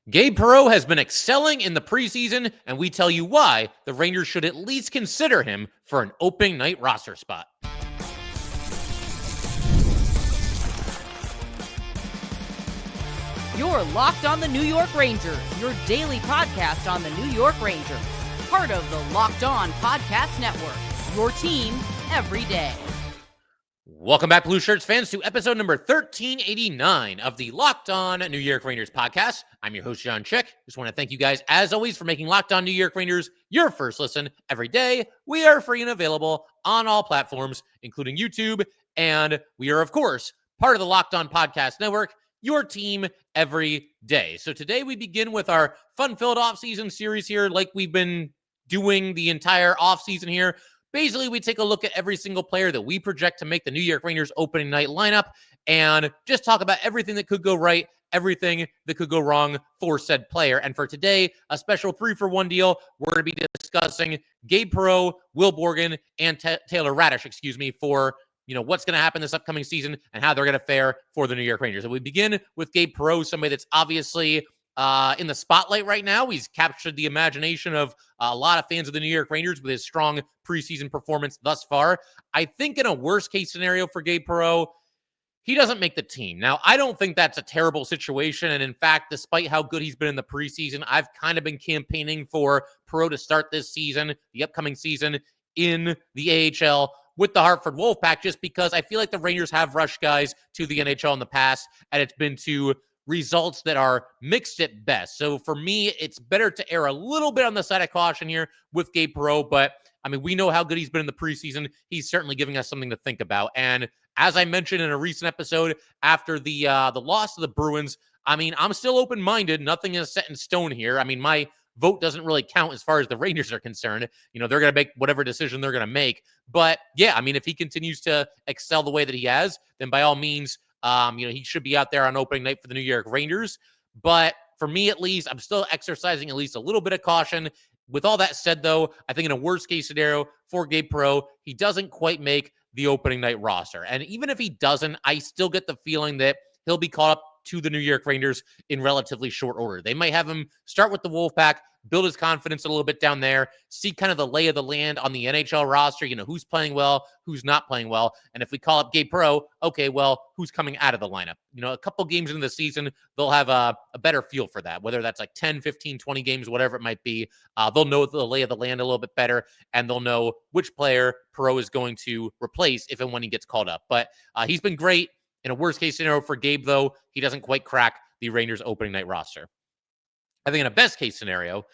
Gabe Perreault has been excelling in the preseason, and we tell you why the Rangers should at least consider him for an opening night roster spot. You're Locked on the New York Rangers, your daily podcast on the New York Rangers. Part of the Locked On Podcast Network, your team every day. Welcome back, Blue Shirts fans, to episode number 1389 of the Locked On New York Rangers podcast. I'm your host, John Chick. Just want to thank you guys, as always, for making Locked On New York Rangers your first listen every day. We are free and available on all platforms, including YouTube, and we are, of course, part of the Locked On Podcast Network, your team every day. So today we begin with our fun-filled offseason series here, like we've been doing the entire offseason here. Basically, we take a look at every single player that we project to make the New York Rangers opening night lineup and just talk about everything that could go right, everything that could go wrong for said player. And for today, a special 3-for-1 deal. We're going to be discussing Gabe Perreault, Will Borgen, and Taylor Raddysh, for what's going to happen this upcoming season and how they're going to fare for the New York Rangers. And we begin with Gabe Perreault, somebody that's obviously in the spotlight right now. He's captured the imagination of a lot of fans of the New York Rangers with his strong preseason performance thus far. I think in a worst case scenario for Gabe Perreault, he doesn't make the team. Now, I don't think that's a terrible situation. And in fact, despite how good he's been in the preseason, I've kind of been campaigning for Perreault to start this season, the upcoming season, in the AHL with the Hartford Wolfpack, just because I feel like the Rangers have rushed guys to the NHL in the past, and it's been to results that are mixed at best. So for me, it's better to err a little bit on the side of caution here with Gabe Perreault, but I mean, we know how good he's been in the preseason. He's certainly giving us something to think about. And as I mentioned in a recent episode after the loss to the Bruins, I mean, I'm still open-minded. Nothing is set in stone here. I mean, my vote doesn't really count as far as the Rangers are concerned. They're going to make whatever decision they're going to make. But yeah, I mean, if he continues to excel the way that he has, then by all means, he should be out there on opening night for the New York Rangers. But for me, at least, I'm still exercising at least a little bit of caution. With all that said, though, I think in a worst-case scenario for Gabe Perreault, he doesn't quite make the opening night roster. And even if he doesn't, I still get the feeling that he'll be caught up to the New York Rangers in relatively short order. They might have him start with the Wolfpack, build his confidence a little bit down there, see kind of the lay of the land on the NHL roster, who's playing well, who's not playing well. And if we call up Gabe Perreault, okay, well, who's coming out of the lineup? A couple games into the season, they'll have a better feel for that, whether that's like 10, 15, 20 games, whatever it might be. They'll know the lay of the land a little bit better, and they'll know which player Perreault is going to replace if and when he gets called up. But he's been great. In a worst-case scenario for Gabe, though, he doesn't quite crack the Rangers opening night roster. I think in a best-case scenario,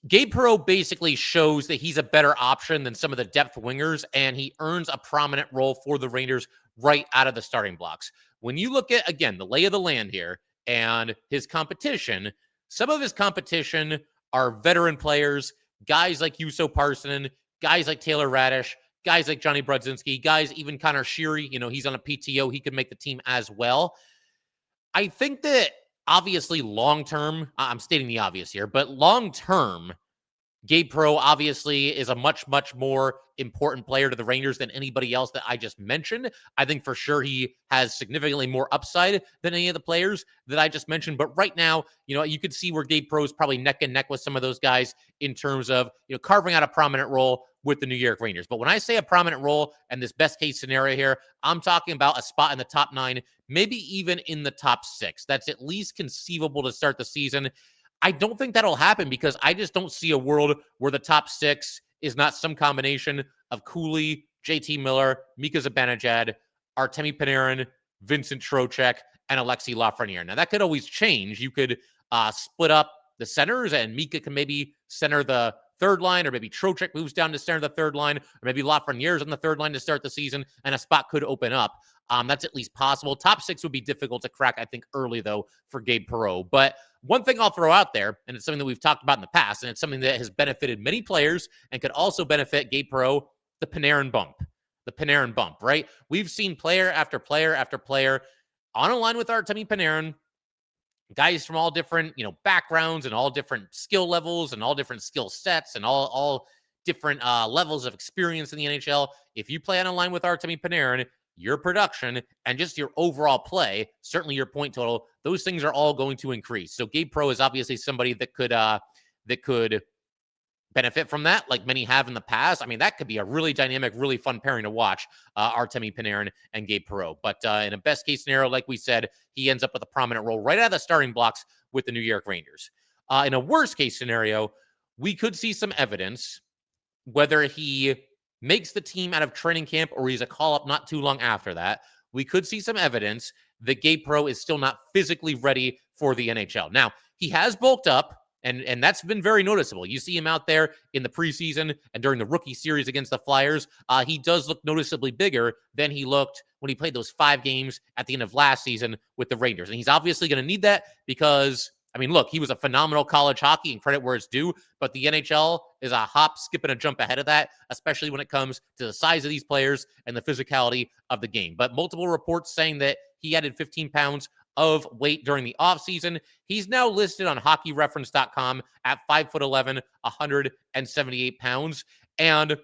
Gabe Perreault basically shows that he's a better option than some of the depth wingers, and he earns a prominent role for the Rangers right out of the starting blocks. When you look at, again, the lay of the land here and his competition, some of his competition are veteran players, guys like Juuso Parssinen, guys like Taylor Raddysh, guys like Johnny Brodzinski, guys, even Connor Sheary, he's on a PTO. He could make the team as well. I think that obviously long-term, I'm stating the obvious here, but long-term, Gabe Perreault obviously is a much, much more important player to the Rangers than anybody else that I just mentioned. I think for sure he has significantly more upside than any of the players that I just mentioned. But right now, you could see where Gabe Perreault is probably neck and neck with some of those guys in terms of, carving out a prominent role with the New York Rangers. But when I say a prominent role and this best case scenario here, I'm talking about a spot in the top 9, maybe even in the top 6. That's at least conceivable to start the season. I don't think that'll happen because I just don't see a world where the top 6 is not some combination of Cooley, JT Miller, Mika Zibanejad, Artemi Panarin, Vincent Trocheck, and Alexi Lafreniere. Now, that could always change. You could split up the centers, and Mika can maybe center the third line, or maybe Trocheck moves down to center the third line, or maybe Lafreniere's on the third line to start the season, and a spot could open up. That's at least possible. Top 6 would be difficult to crack, I think, early, though, for Gabe Perreault. But one thing I'll throw out there, and it's something that we've talked about in the past, and it's something that has benefited many players and could also benefit Gabe Perreault, the Panarin bump. The Panarin bump, right? We've seen player after player after player on a line with Artemi Panarin, guys from all different, backgrounds and all different skill levels and all different skill sets and all different levels of experience in the NHL. If you play on a line with Artemi Panarin, your production, and just your overall play, certainly your point total, those things are all going to increase. So Gabe Perreault is obviously somebody that could benefit from that, like many have in the past. I mean, that could be a really dynamic, really fun pairing to watch, Artemi Panarin and Gabe Perreault. But in a best case scenario, like we said, he ends up with a prominent role right out of the starting blocks with the New York Rangers. In a worst case scenario, we could see some evidence, whether he makes the team out of training camp or he's a call-up not too long after that, we could see some evidence that Gabe Perreault is still not physically ready for the NHL. Now, he has bulked up, and that's been very noticeable. You see him out there in the preseason and during the rookie series against the Flyers. He does look noticeably bigger than he looked when he played those 5 games at the end of last season with the Rangers. And he's obviously going to need that because, I mean, look, he was a phenomenal college hockey, and credit where it's due, but the NHL is a hop, skip, and a jump ahead of that, especially when it comes to the size of these players and the physicality of the game. But multiple reports saying that he added 15 pounds of weight during the offseason. He's now listed on hockeyreference.com at 5'11", 178 pounds. And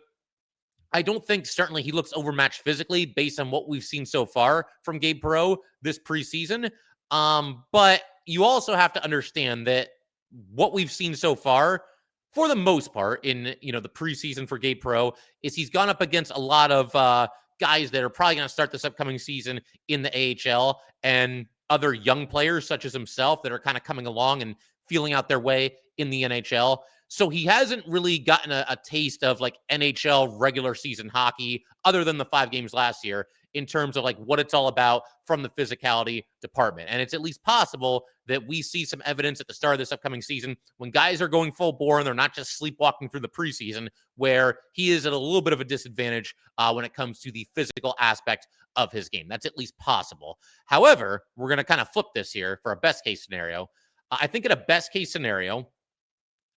I don't think certainly he looks overmatched physically based on what we've seen so far from Gabe Perreault this preseason. But you also have to understand that what we've seen so far, for the most part, in the preseason for Gabe Perreault, is he's gone up against a lot of guys that are probably going to start this upcoming season in the AHL, and other young players such as himself that are kind of coming along and feeling out their way in the NHL. So he hasn't really gotten a taste of like NHL regular season hockey other than the 5 games last year in terms of like what it's all about from the physicality department. And it's at least possible that we see some evidence at the start of this upcoming season when guys are going full bore and they're not just sleepwalking through the preseason, where he is at a little bit of a disadvantage when it comes to the physical aspect of his game. That's at least possible. However, we're going to kind of flip this here for a best case scenario. I think in a best case scenario,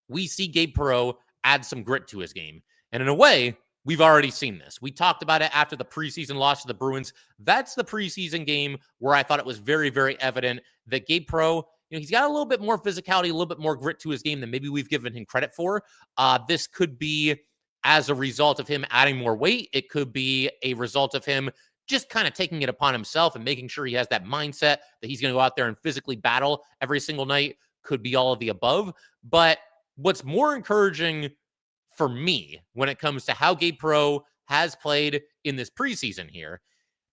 we see Gabe Perreault add some grit to his game. And in a way, we've already seen this. We talked about it after the preseason loss to the Bruins. That's the preseason game where I thought it was very, very evident that Gabe Perreault, he's got a little bit more physicality, a little bit more grit to his game than maybe we've given him credit for. This could be as a result of him adding more weight. It could be a result of him just kind of taking it upon himself and making sure he has that mindset that he's going to go out there and physically battle every single night. Could be all of the above. But what's more encouraging for me when it comes to how Gabe Perreault has played in this preseason here,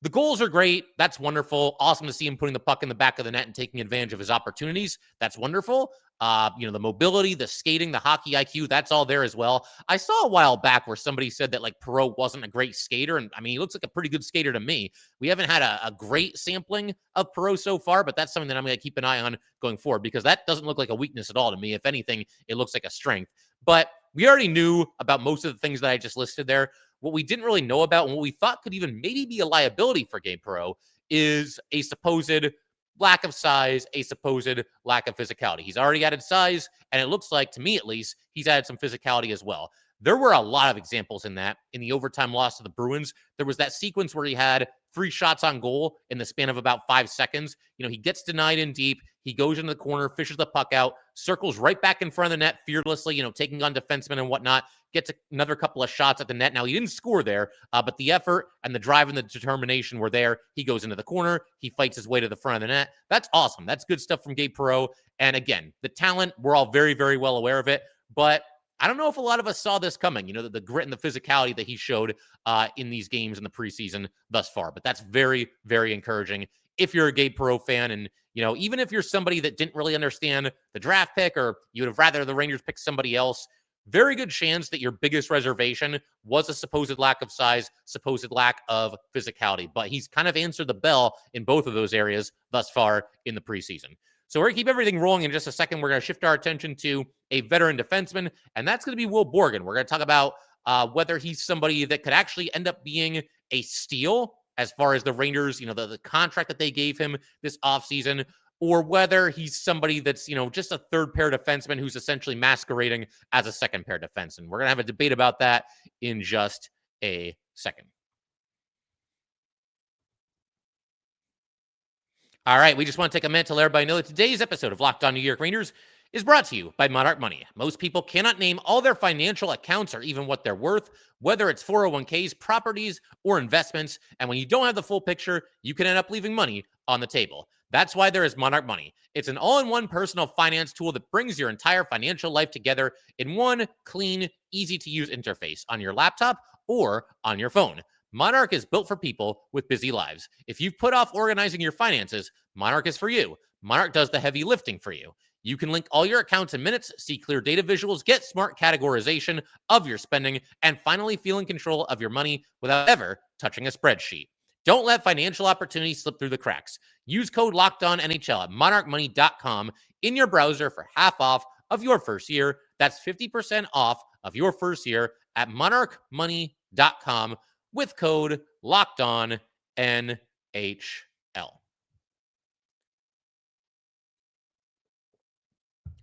the goals are great. That's wonderful. Awesome to see him putting the puck in the back of the net and taking advantage of his opportunities. That's wonderful. The mobility, the skating, the hockey IQ, that's all there as well. I saw a while back where somebody said that like Perreault wasn't a great skater. And I mean, he looks like a pretty good skater to me. We haven't had a great sampling of Perreault so far, but that's something that I'm going to keep an eye on going forward because that doesn't look like a weakness at all to me. If anything, it looks like a strength. But we already knew about most of the things that I just listed there. What we didn't really know about and what we thought could even maybe be a liability for Gabe Perreault is a supposed lack of size, a supposed lack of physicality. He's already added size, and it looks like, to me at least, he's added some physicality as well. There were a lot of examples in that. In the overtime loss to the Bruins, there was that sequence where he had 3 shots on goal in the span of about 5 seconds. He gets denied in deep. He goes into the corner, fishes the puck out, circles right back in front of the net fearlessly, taking on defensemen and whatnot, gets another couple of shots at the net. Now, he didn't score there, but the effort and the drive and the determination were there. He goes into the corner. He fights his way to the front of the net. That's awesome. That's good stuff from Gabe Perreault. And again, the talent, we're all very, very well aware of it, but I don't know if a lot of us saw this coming, the grit and the physicality that he showed in these games in the preseason thus far. But that's very, very encouraging if you're a Gabe Perreault fan. And, even if you're somebody that didn't really understand the draft pick or you would have rather the Rangers pick somebody else, very good chance that your biggest reservation was a supposed lack of size, supposed lack of physicality. But he's kind of answered the bell in both of those areas thus far in the preseason. So we're going to keep everything rolling in just a second. We're going to shift our attention to a veteran defenseman, and that's going to be Will Borgen. We're going to talk about whether he's somebody that could actually end up being a steal as far as the Rangers, the contract that they gave him this offseason, or whether he's somebody that's, just a third pair defenseman who's essentially masquerading as a second pair defenseman. We're going to have a debate about that in just a second. All right, we just want to take a minute to let everybody know that today's episode of Locked On New York Rangers is brought to you by Monarch Money. Most people cannot name all their financial accounts or even what they're worth, whether it's 401ks, properties, or investments. And when you don't have the full picture, you can end up leaving money on the table. That's why there is Monarch Money. It's an all-in-one personal finance tool that brings your entire financial life together in one clean, easy-to-use interface on your laptop or on your phone. Monarch is built for people with busy lives. If you've put off organizing your finances, Monarch is for you. Monarch does the heavy lifting for you. You can link all your accounts in minutes, see clear data visuals, get smart categorization of your spending, and finally feel in control of your money without ever touching a spreadsheet. Don't let financial opportunities slip through the cracks. Use code LOCKEDONNHL at monarchmoney.com in your browser for half off of your first year. That's 50% off of your first year at monarchmoney.com with code LOCKEDONNHL.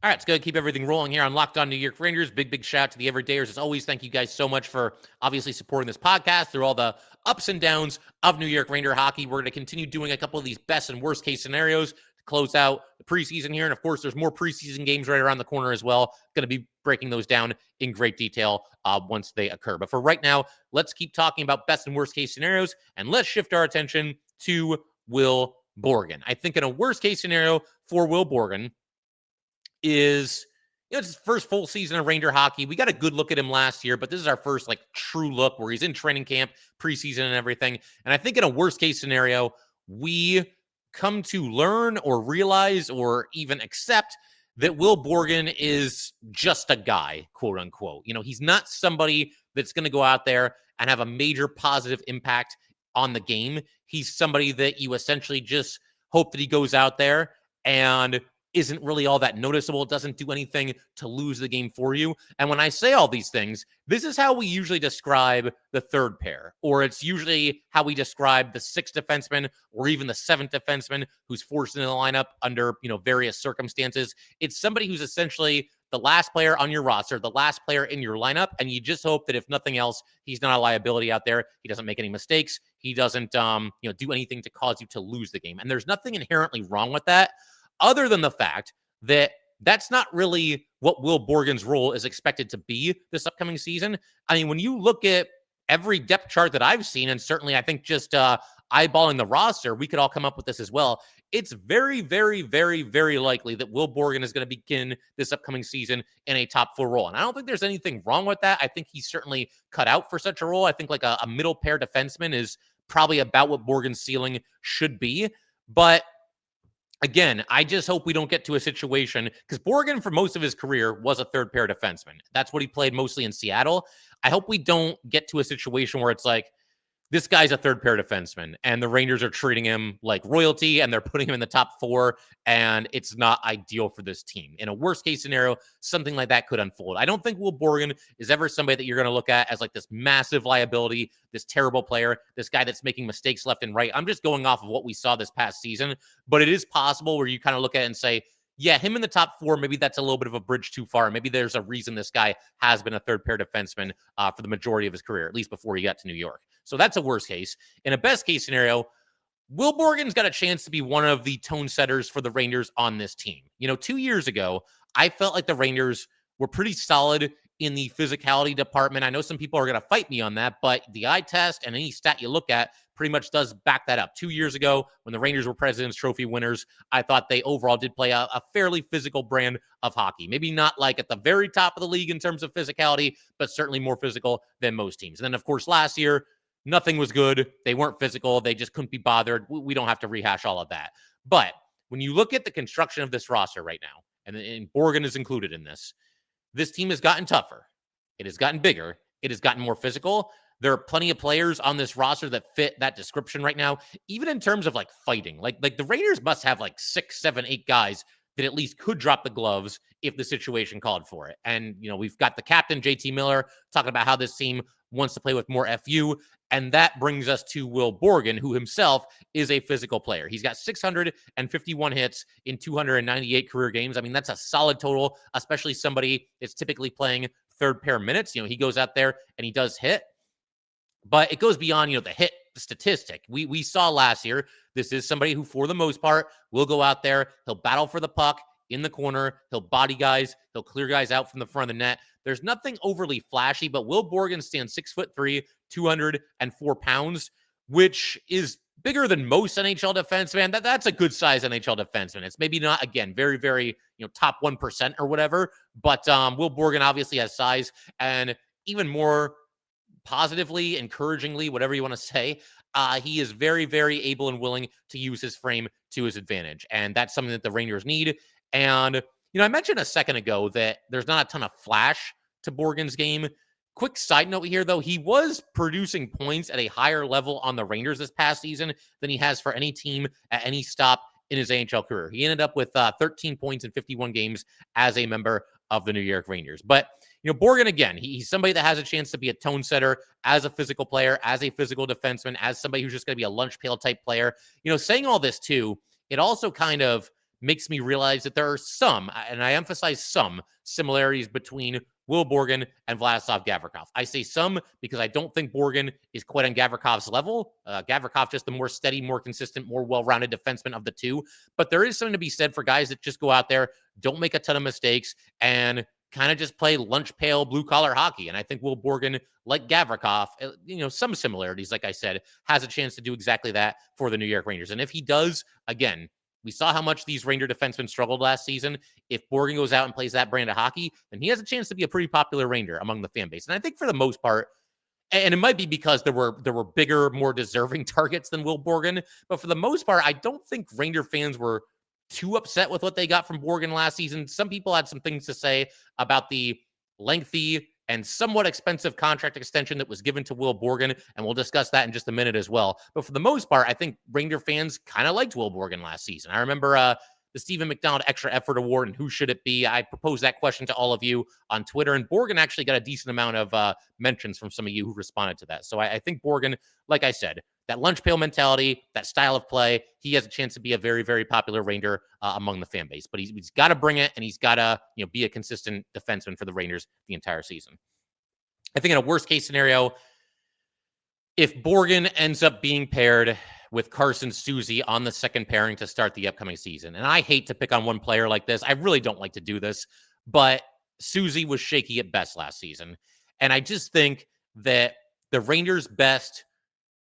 All right, let's go keep everything rolling here on Locked On New York Rangers. Big shout out to the everydayers. As always, thank you guys so much for obviously supporting this podcast through all the ups and downs of New York Ranger hockey. We're going to continue doing a couple of these best and worst case scenarios to close out the preseason here. And of course, there's more preseason games right around the corner as well. Going to be breaking those down in great detail once they occur. But for right now, let's keep talking about best and worst case scenarios. And let's shift our attention to Will Borgen. I think in a worst case scenario for Will Borgen, it's his first full season of Ranger hockey. We got a good look at him last year, but this is our first true look where he's in training camp, preseason and everything. And I think in a worst case scenario, we come to learn or realize or even accept that Will Borgen is just a guy, quote unquote. He's not somebody that's going to go out there and have a major positive impact on the game. He's somebody that you essentially just hope that he goes out there and isn't really all that noticeable. It doesn't do anything to lose the game for you. And when I say all these things, this is how we usually describe the third pair, or it's usually how we describe the sixth defenseman or even the seventh defenseman who's forced into the lineup under, various circumstances. It's somebody who's essentially the last player on your roster, the last player in your lineup, and you just hope that if nothing else, he's not a liability out there. He doesn't make any mistakes. He doesn't, do anything to cause you to lose the game. And there's nothing inherently wrong with that, other than the fact that that's not really what Will Borgen's role is expected to be this upcoming season. I mean, when you look at every depth chart that I've seen, and certainly I think just eyeballing the roster, we could all come up with this as well. It's very, very, very, very likely that Will Borgen is going to begin this upcoming season in a top four role. And I don't think there's anything wrong with that. I think he's certainly cut out for such a role. I think a middle pair defenseman is probably about what Borgen's ceiling should be. But again, I just hope we don't get to a situation, because Borgen for most of his career was a third pair defenseman. That's what he played mostly in Seattle. I hope we don't get to a situation where it's like, this guy's a third pair defenseman and the Rangers are treating him like royalty and they're putting him in the top four, and it's not ideal for this team. In a worst case scenario, something like that could unfold. I don't think Will Borgen is ever somebody that you're going to look at as this massive liability, this terrible player, this guy that's making mistakes left and right. I'm just going off of what we saw this past season, but it is possible where you kind of look at it and say, yeah, him in the top four, maybe that's a little bit of a bridge too far. Maybe there's a reason this guy has been a third pair defenseman for the majority of his career, at least before he got to New York. So that's a worst case. In a best case scenario, Will Borgen's got a chance to be one of the tone setters for the Rangers on this team. 2 years ago, I felt like the Rangers were pretty solid in the physicality department. I know some people are going to fight me on that, but the eye test and any stat you look at pretty much does back that up. 2 years ago, when the Rangers were President's Trophy winners, I thought they overall did play a fairly physical brand of hockey. Maybe not at the very top of the league in terms of physicality, but certainly more physical than most teams. And then, of course, last year, nothing was good. They weren't physical. They just couldn't be bothered. We don't have to rehash all of that. But when you look at the construction of this roster right now, and Borgen is included in this team has gotten tougher. It has gotten bigger. It has gotten more physical. There are plenty of players on this roster that fit that description right now, even in terms of fighting. Like the Raiders must have 6, 7, 8 guys that at least could drop the gloves if the situation called for it. And, we've got the captain, JT Miller, talking about how this team wants to play with more FU. And that brings us to Will Borgen, who himself is a physical player. He's got 651 hits in 298 career games. I mean, that's a solid total, especially somebody that's typically playing third pair minutes. He goes out there and he does hit. But it goes beyond, the hit statistic. We saw last year, this is somebody who, for the most part, will go out there. He'll battle for the puck. in the corner. He'll body guys. He'll clear guys out from the front of the net. There's nothing overly flashy, but Will Borgen stands 6'3", 204 pounds, which is bigger than most NHL defensemen. That's a good size NHL defenseman. It's maybe not, again, very, very, top 1% or whatever, but Will Borgen obviously has size, and even more positively, encouragingly, whatever you want to say, he is very, very able and willing to use his frame to his advantage. And that's something that the Rangers need. And, I mentioned a second ago that there's not a ton of flash to Borgen's game. Quick side note here, though, he was producing points at a higher level on the Rangers this past season than he has for any team at any stop in his AHL career. He ended up with 13 points in 51 games as a member of the New York Rangers. But, Borgen, again, he's somebody that has a chance to be a tone setter as a physical player, as a physical defenseman, as somebody who's just going to be a lunch pail type player. Saying all this too, it also kind of makes me realize that there are some, and I emphasize some, similarities between Will Borgen and Vladislav Gavrikov. I say some because I don't think Borgen is quite on Gavrikov's level. Gavrikov just the more steady, more consistent, more well-rounded defenseman of the two. But there is something to be said for guys that just go out there, don't make a ton of mistakes, and kind of just play lunch pail, blue-collar hockey. And I think Will Borgen, like Gavrikov, some similarities, like I said, has a chance to do exactly that for the New York Rangers. And if he does, again, we saw how much these Ranger defensemen struggled last season. If Borgen goes out and plays that brand of hockey, then he has a chance to be a pretty popular Ranger among the fan base. And I think for the most part, and it might be because there were bigger, more deserving targets than Will Borgen, but for the most part, I don't think Ranger fans were too upset with what they got from Borgen last season. Some people had some things to say about the lengthy and somewhat expensive contract extension that was given to Will Borgen, and we'll discuss that in just a minute as well. But for the most part, I think Ranger fans kind of liked Will Borgen last season. I remember the Stephen McDonald Extra Effort Award and who should it be? I proposed that question to all of you on Twitter, and Borgen actually got a decent amount of mentions from some of you who responded to that. So I think Borgen, like I said, that lunch pail mentality, that style of play, he has a chance to be a very, very popular Ranger among the fan base. But he's got to bring it, and he's got to be a consistent defenseman for the Rangers the entire season. I think in a worst-case scenario, if Borgen ends up being paired with Carson Soucy on the second pairing to start the upcoming season, and I hate to pick on one player like this. I really don't like to do this, but Soucy was shaky at best last season. And I just think that the Rangers' best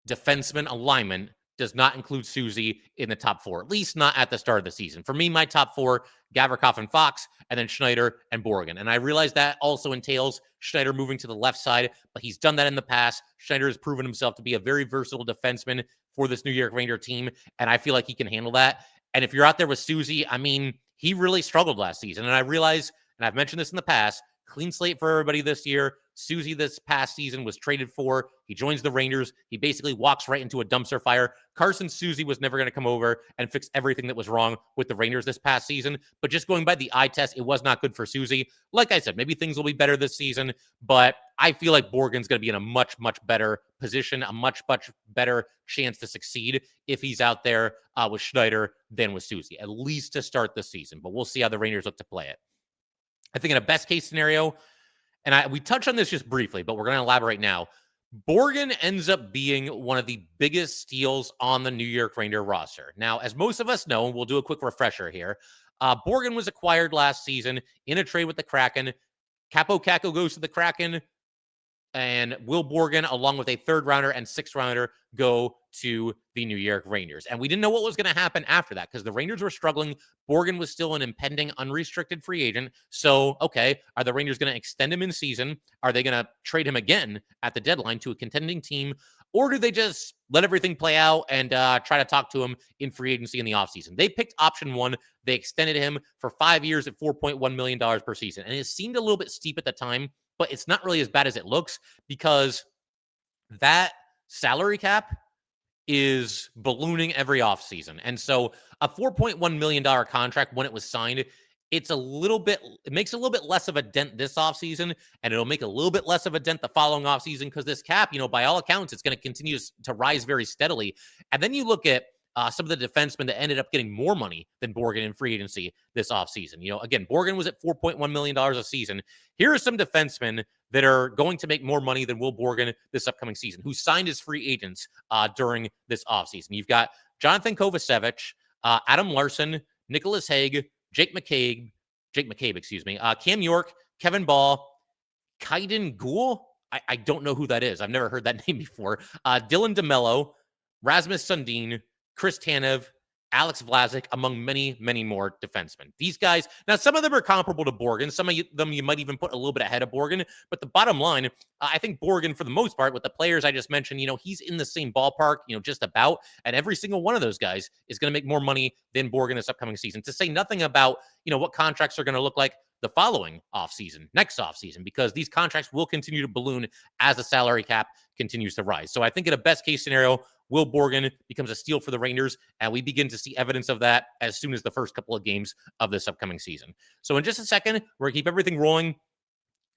defenseman alignment does not include Soucy in the top four, at least not at the start of the season. For me, my top four, Gavrikov and Fox, and then Schneider and Borgen. And I realize that also entails Schneider moving to the left side, but he's done that in the past. Schneider has proven himself to be a very versatile defenseman for this New York Ranger team, and I feel like he can handle that. And if you're out there with Soucy, I mean, he really struggled last season. And I realize, and I've mentioned this in the past, clean slate for everybody this year. Soucy this past season was traded for. He joins the Rangers. He basically walks right into a dumpster fire. Carson Soucy was never going to come over and fix everything that was wrong with the Rangers this past season. But just going by the eye test, it was not good for Soucy. Like I said, maybe things will be better this season, but I feel like Borgen's going to be in a much, much better position, a much, much better chance to succeed if he's out there with Schneider than with Soucy, at least to start the season. But we'll see how the Rangers look to play it. I think in a best case scenario, and we touched on this just briefly, but we're going to elaborate now. Borgen ends up being one of the biggest steals on the New York Ranger roster. Now, as most of us know, and we'll do a quick refresher here, Borgen was acquired last season in a trade with the Kraken. Capo Caco goes to the Kraken, and Will Borgen, along with a third rounder and sixth rounder, go to the New York Rangers. And we didn't know what was going to happen after that because the Rangers were struggling. Borgen was still an impending unrestricted free agent. So, okay, are the Rangers going to extend him in season? Are they going to trade him again at the deadline to a contending team? Or do they just let everything play out and try to talk to him in free agency in the offseason? They picked option one. They extended him for 5 years at $4.1 million per season. And it seemed a little bit steep at the time, but it's not really as bad as it looks because that salary cap is ballooning every offseason. And so a $4.1 million contract when it was signed, it makes a little bit less of a dent this offseason, and it'll make a little bit less of a dent the following offseason because this cap, by all accounts, it's going to continue to rise very steadily. And then you look at some of the defensemen that ended up getting more money than Borgen in free agency this offseason. Again, Borgen was at $4.1 million a season. Here are some defensemen that are going to make more money than Will Borgen this upcoming season, who signed as free agents during this offseason. You've got Jonathan Kovacevic, Adam Larson, Nicholas Hague, Jake McCabe, excuse me, Cam York, Kevin Ball, Kaiden Guhle. I don't know who that is. I've never heard that name before. Dylan DeMello, Rasmus Sundin, Chris Tanev, Alex Vlasic, among many, many more defensemen. These guys, now some of them are comparable to Borgen. Some of them you might even put a little bit ahead of Borgen. But the bottom line, I think Borgen, for the most part, with the players I just mentioned, he's in the same ballpark, just about. And every single one of those guys is going to make more money than Borgen this upcoming season. To say nothing about, what contracts are going to look like the following offseason, next offseason, because these contracts will continue to balloon as the salary cap continues to rise. So I think in a best case scenario, Will Borgen becomes a steal for the Rangers, and we begin to see evidence of that as soon as the first couple of games of this upcoming season. So in just a second, we're going to keep everything rolling.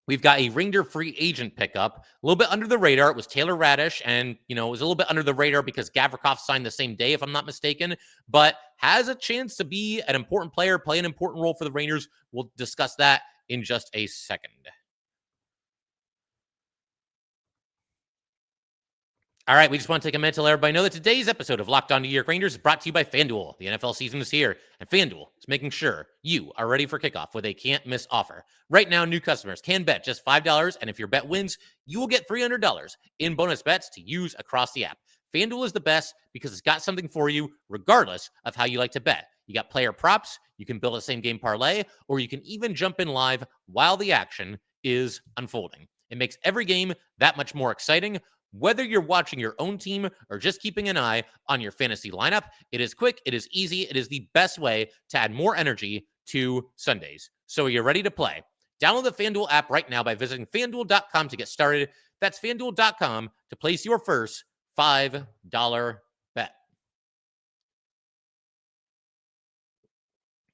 We've got a Ranger free agent pickup, a little bit under the radar. It was Taylor Raddysh, and, it was a little bit under the radar because Gavrikov signed the same day, if I'm not mistaken, but has a chance to be an important player, play an important role for the Rangers. We'll discuss that in just a second. All right, we just want to take a minute to let everybody know that today's episode of Locked On New York Rangers is brought to you by FanDuel. The NFL season is here, and FanDuel is making sure you are ready for kickoff with a can't-miss offer. Right now, new customers can bet just $5, and if your bet wins, you will get $300 in bonus bets to use across the app. FanDuel is the best because it's got something for you regardless of how you like to bet. You got player props, you can build a same-game parlay, or you can even jump in live while the action is unfolding. It makes every game that much more exciting. Whether you're watching your own team or just keeping an eye on your fantasy lineup, it is quick, it is easy, it is the best way to add more energy to Sundays. So are you ready to play? Download the FanDuel app right now by visiting FanDuel.com to get started. That's FanDuel.com to place your first $5 bet.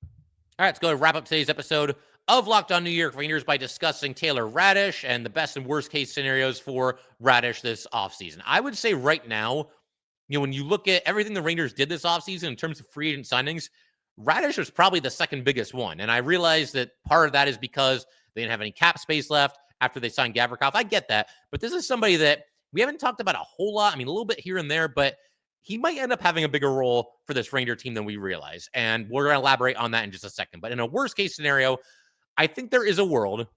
All right, let's go to wrap up today's episode of Locked On New York Rangers by discussing Taylor Raddysh and the best and worst case scenarios for Raddysh this offseason. I would say right now, when you look at everything the Rangers did this offseason in terms of free agent signings, Raddysh was probably the second biggest one. And I realize that part of that is because they didn't have any cap space left after they signed Gavrikov. I get that. But this is somebody that we haven't talked about a whole lot. I mean, a little bit here and there, but he might end up having a bigger role for this Ranger team than we realize. And we're going to elaborate on that in just a second. But in a worst case scenario, I think there is a world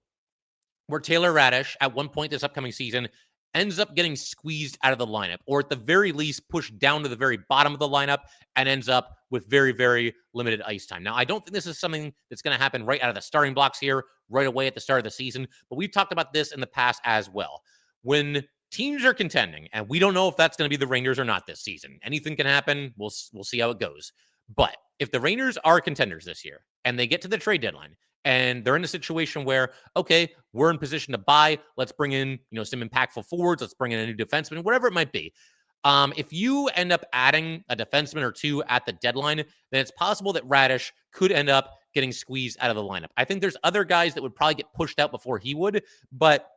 where Taylor Raddysh at one point this upcoming season ends up getting squeezed out of the lineup, or at the very least pushed down to the very bottom of the lineup and ends up with very, very limited ice time. Now, I don't think this is something that's going to happen right out of the starting blocks here, right away at the start of the season, but we've talked about this in the past as well. When teams are contending, and we don't know if that's going to be the Rangers or not this season. Anything can happen. We'll see how it goes. But if the Rangers are contenders this year and they get to the trade deadline and they're in a situation where, okay, we're in position to buy, let's bring in, some impactful forwards, let's bring in a new defenseman, whatever it might be. If you end up adding a defenseman or two at the deadline, then it's possible that Raddysh could end up getting squeezed out of the lineup. I think there's other guys that would probably get pushed out before he would, but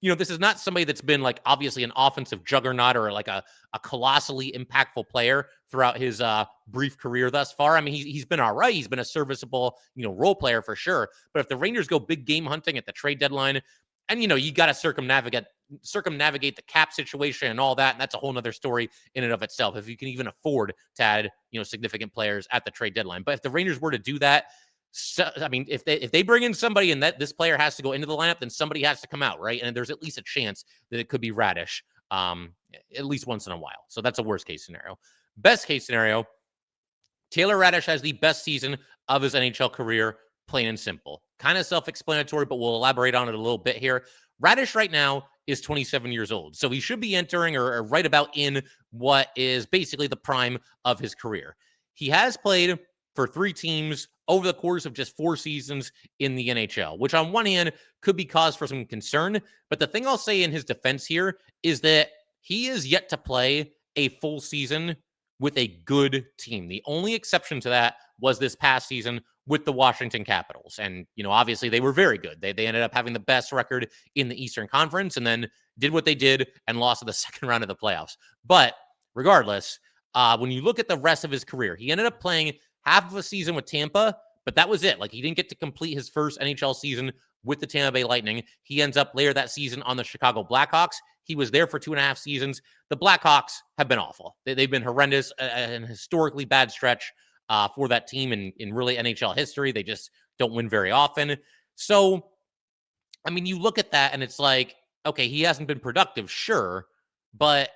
this is not somebody that's been like obviously an offensive juggernaut or like a colossally impactful player throughout his brief career thus far. I mean, he's been all right. He's been a serviceable, role player for sure. But if the Rangers go big game hunting at the trade deadline, and you got to circumnavigate the cap situation and all that, and that's a whole nother story in and of itself. If you can even afford to add, significant players at the trade deadline. But if the Rangers were to do that, so, I mean, if they bring in somebody and that this player has to go into the lineup, then somebody has to come out, right? And there's at least a chance that it could be Raddysh, at least once in a while. So that's a worst case scenario. Best case scenario, Taylor Raddysh has the best season of his NHL career, plain and simple. Kind of self-explanatory, but we'll elaborate on it a little bit here. Raddysh right now is 27 years old, so he should be entering or right about in what is basically the prime of his career. He has played for 3 teams over the course of just 4 seasons in the NHL, which on one hand could be cause for some concern. But the thing I'll say in his defense here is that he is yet to play a full season with a good team. The only exception to that was this past season with the Washington Capitals. And, obviously they were very good. They ended up having the best record in the Eastern Conference and then did what they did and lost in the second round of the playoffs. But regardless, when you look at the rest of his career, he ended up playing half of a season with Tampa, but that was it. Like, he didn't get to complete his first NHL season with the Tampa Bay Lightning. He ends up later that season on the Chicago Blackhawks. He was there for 2.5 seasons. The Blackhawks have been awful. They've been horrendous, an historically bad stretch for that team in really NHL history. They just don't win very often. So, I mean, you look at that and it's like, okay, he hasn't been productive, sure, but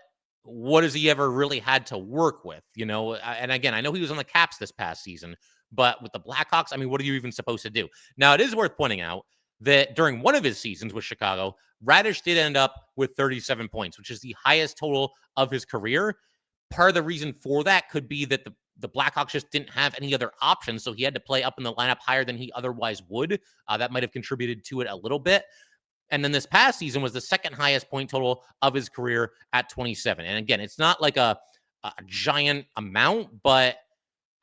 what has he ever really had to work with? And again, I know he was on the Caps this past season, but with the Blackhawks, I mean, what are you even supposed to do? Now, it is worth pointing out that during one of his seasons with Chicago, Raddysh did end up with 37 points, which is the highest total of his career. Part of the reason for that could be that the Blackhawks just didn't have any other options, so he had to play up in the lineup higher than he otherwise would. That might have contributed to it a little bit. And then this past season was the second highest point total of his career at 27. And again, it's not like a giant amount, but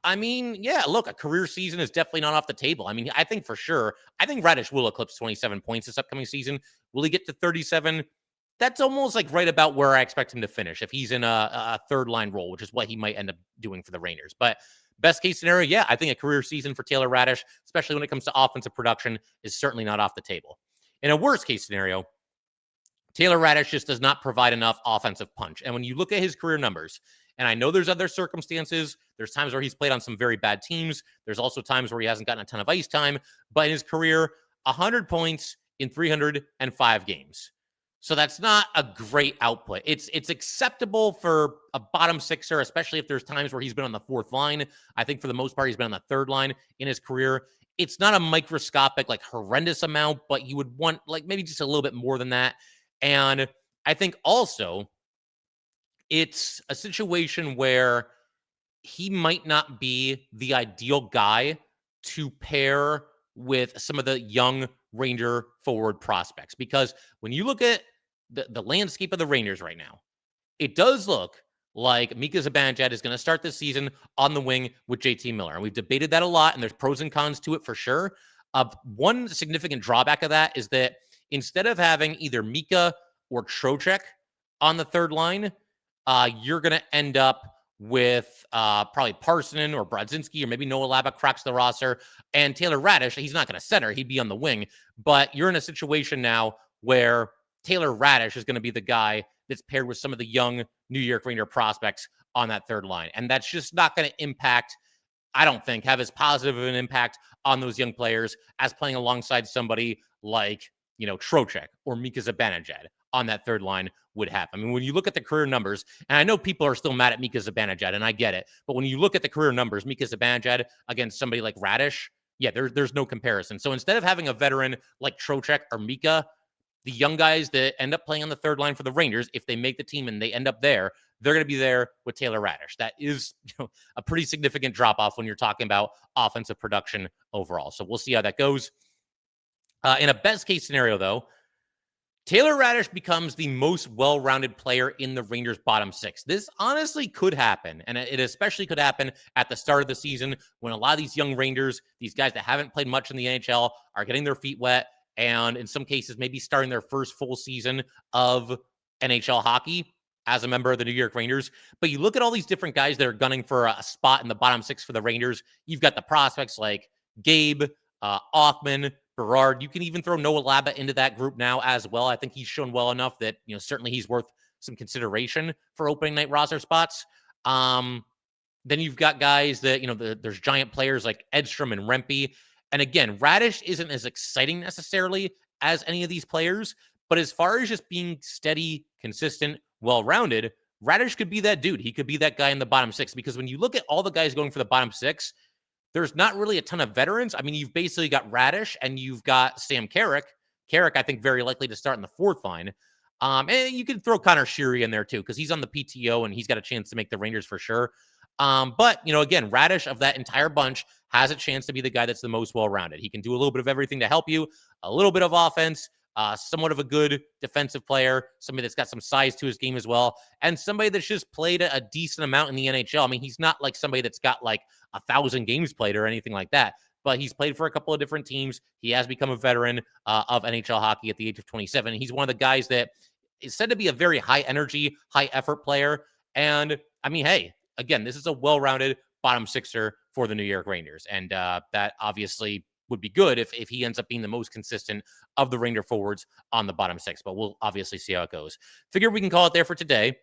I mean, yeah, look, a career season is definitely not off the table. I mean, I think for sure, I think Raddysh will eclipse 27 points this upcoming season. Will he get to 37? That's almost like right about where I expect him to finish if he's in a third line role, which is what he might end up doing for the Rangers. But best case scenario, yeah, I think a career season for Taylor Raddysh, especially when it comes to offensive production, is certainly not off the table. In a worst case scenario, Taylor Raddysh just does not provide enough offensive punch. And when you look at his career numbers, and I know there's other circumstances, there's times where he's played on some very bad teams. There's also times where he hasn't gotten a ton of ice time. But in his career, 100 points in 305 games. So that's not a great output. It's acceptable for a bottom sixer, especially if there's times where he's been on the fourth line. I think for the most part, he's been on the third line in his career. It's not a microscopic, like horrendous amount, but you would want like maybe just a little bit more than that. And I think also it's a situation where he might not be the ideal guy to pair with some of the young Ranger forward prospects. Because when you look at the landscape of the Rangers right now, it does look like Mika Zibanejad is going to start this season on the wing with JT Miller. And we've debated that a lot, and there's pros and cons to it for sure. One significant drawback of that is that instead of having either Mika or Trocheck on the third line, you're going to end up with probably Parsonen or Brodzinski or maybe Noah Laba cracks the roster. And Taylor Raddysh, he's not going to center. He'd be on the wing. But you're in a situation now where Taylor Raddysh is going to be the guy that's paired with some of the young New York Ranger prospects on that third line. And that's just not going to impact, I don't think, have as positive of an impact on those young players as playing alongside somebody like, Trocheck or Mika Zibanejad on that third line would have. I mean, when you look at the career numbers, and I know people are still mad at Mika Zibanejad, and I get it, but when you look at the career numbers, Mika Zibanejad against somebody like Raddysh, yeah, there's no comparison. So instead of having a veteran like Trocheck or Mika, the young guys that end up playing on the third line for the Rangers, if they make the team and they end up there, they're going to be there with Taylor Raddysh. That is a pretty significant drop-off when you're talking about offensive production overall. So we'll see how that goes. In a best-case scenario, though, Taylor Raddysh becomes the most well-rounded player in the Rangers' bottom six. This honestly could happen, and it especially could happen at the start of the season when a lot of these young Rangers, these guys that haven't played much in the NHL, are getting their feet wet, and in some cases, maybe starting their first full season of NHL hockey as a member of the New York Rangers. But you look at all these different guys that are gunning for a spot in the bottom six for the Rangers. You've got the prospects like Gabe, Othman, Berard. You can even throw Noah Laba into that group now as well. I think he's shown well enough that, certainly he's worth some consideration for opening night roster spots. Then you've got guys that, there's giant players like Edstrom and Rempe. And again, Raddysh isn't as exciting necessarily as any of these players, but as far as just being steady, consistent, well-rounded, Raddysh could be that dude. He could be that guy in the bottom six, because when you look at all the guys going for the bottom six, there's not really a ton of veterans. I mean, you've basically got Raddysh and you've got Sam Carrick. Carrick, I think, very likely to start in the fourth line. And you can throw Connor Sheary in there too, because he's on the PTO and he's got a chance to make the Rangers for sure. But, again, Raddysh of that entire bunch has a chance to be the guy that's the most well-rounded. He can do a little bit of everything to help you, a little bit of offense, somewhat of a good defensive player, somebody that's got some size to his game as well, and somebody that's just played a decent amount in the NHL. I mean, he's not like somebody that's got like 1,000 games played or anything like that, but he's played for a couple of different teams. He has become a veteran of NHL hockey at the age of 27. He's one of the guys that is said to be a very high-energy, high-effort player. And, I mean, hey, again, this is a well-rounded bottom sixer for the New York Rangers. And that obviously would be good if he ends up being the most consistent of the Ranger forwards on the bottom six. But we'll obviously see how it goes. Figure we can call it there for today.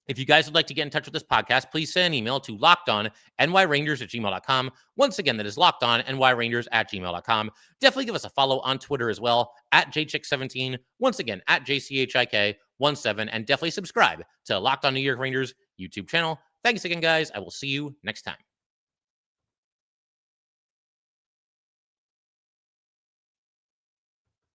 If you guys would like to get in touch with this podcast, please send an email to lockedonnyrangers@gmail.com. Once again, that is lockedonnyrangers@gmail.com. Definitely give us a follow on Twitter as well, @jchick17. Once again, @jchik17. And definitely subscribe to Locked On New York Rangers YouTube channel. Thanks again, guys. I will see you next time.